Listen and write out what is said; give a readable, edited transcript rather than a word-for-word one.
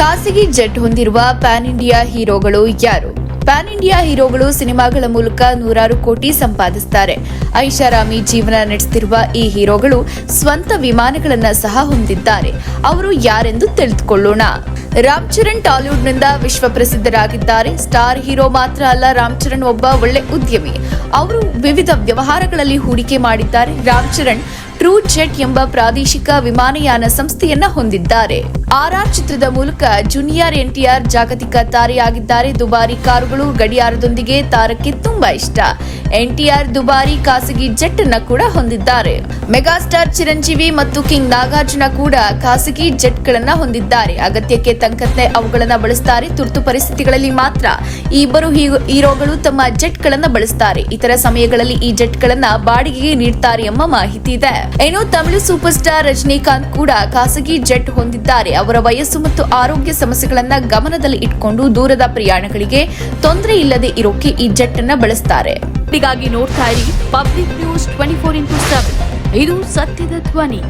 ಖಾಸಗಿ ಜೆಟ್ ಹೊಂದಿರುವ PAN India ಹೀರೋಗಳು ಯಾರು? ಪ್ಯಾನ್ ಇಂಡಿಯಾ ಹೀರೋಗಳು ಸಿನಿಮಾಗಳ ಮೂಲಕ ನೂರಾರು ಕೋಟಿ ಸಂಪಾದಿಸುತ್ತಾರೆ. ಐಷಾರಾಮಿ ಜೀವನ ನಡೆಸುತ್ತಿರುವ ಈ ಹೀರೋಗಳು ಸ್ವಂತ ವಿಮಾನಗಳನ್ನು ಸಹ ಹೊಂದಿದ್ದಾರೆ. ಅವರು ಯಾರೆಂದು ತಿಳಿದುಕೊಳ್ಳೋಣ. ರಾಮ್ ಚರಣ್ ಟಾಲಿವುಡ್ನಿಂದ ವಿಶ್ವ ಪ್ರಸಿದ್ಧರಾಗಿದ್ದಾರೆ. ಸ್ಟಾರ್ ಹೀರೋ ಮಾತ್ರ ಅಲ್ಲ, ರಾಮ್ ಚರಣ್ ಒಬ್ಬ ಒಳ್ಳೆ ಉದ್ಯಮಿ. ಅವರು ವಿವಿಧ ವ್ಯವಹಾರಗಳಲ್ಲಿ ಹೂಡಿಕೆ ಮಾಡಿದ್ದಾರೆ. ರಾಮ್ ಚರಣ್ ಟ್ರೂ ಜೆಟ್ ಎಂಬ ಪ್ರಾದೇಶಿಕ ವಿಮಾನಯಾನ ಸಂಸ್ಥೆಯನ್ನ ಹೊಂದಿದ್ದಾರೆ. RR ಚಿತ್ರದ ಮೂಲಕ ಜೂನಿಯರ್ NTR ಜಾಗತಿಕ ತಾರೆಯಾಗಿದ್ದಾರೆ. ದುಬಾರಿ ಕಾರುಗಳು, ಗಡಿಯಾರದೊಂದಿಗೆ ತಾರಕ್ಕೆ ತುಂಬಾ ಇಷ್ಟ. NTR ದುಬಾರಿ ಖಾಸಗಿ ಜೆಟ್ ಅನ್ನ ಕೂಡ ಹೊಂದಿದ್ದಾರೆ. ಮೆಗಾಸ್ಟಾರ್ ಚಿರಂಜೀವಿ ಮತ್ತು ಕಿಂಗ್ ನಾಗಾರ್ಜುನ ಕೂಡ ಖಾಸಗಿ ಜೆಟ್ ಗಳನ್ನ ಹೊಂದಿದ್ದಾರೆ. ಅಗತ್ಯಕ್ಕೆ ತಕ್ಕಂತೆ ಅವುಗಳನ್ನ ಬಳಸುತ್ತಾರೆ. ತುರ್ತು ಪರಿಸ್ಥಿತಿಗಳಲ್ಲಿ ಮಾತ್ರ ಈ ಇಬ್ಬರು ಹೀರೋಗಳು ತಮ್ಮ ಜೆಟ್ ಗಳನ್ನ ಬಳಸುತ್ತಾರೆ. ಇತರ ಸಮಯಗಳಲ್ಲಿ ಈ ಜೆಟ್ ಗಳನ್ನ ಬಾಡಿಗೆಗೆ ನೀಡುತ್ತಾರೆ ಎಂಬ ಮಾಹಿತಿ ಇದೆ. ಇನ್ನು ತಮಿಳು ಸೂಪರ್ ಸ್ಟಾರ್ ರಜನಿಕಾಂತ್ ಕೂಡ ಖಾಸಗಿ ಜೆಟ್ ಹೊಂದಿದ್ದಾರೆ. ಅವರ ವಯಸ್ಸು ಮತ್ತು ಆರೋಗ್ಯ ಸಮಸ್ಯೆಗಳನ್ನ ಗಮನದಲ್ಲಿ ಇಟ್ಕೊಂಡು ದೂರದ ಪ್ರಯಾಣಗಳಿಗೆ ತೊಂದರೆ ಇಲ್ಲದೆ ಇರೋಕೆ ಈ ಜೆಟ್ ಅನ್ನ ಬಳಸ್ತಾರೆ. ಹೀಗಾಗಿ ನೋಡ್ತಾ ಇರಿ ಪಬ್ಲಿಕ್ ನ್ಯೂಸ್ 24x7. ಇದು ಸತ್ಯದ ಧ್ವನಿ.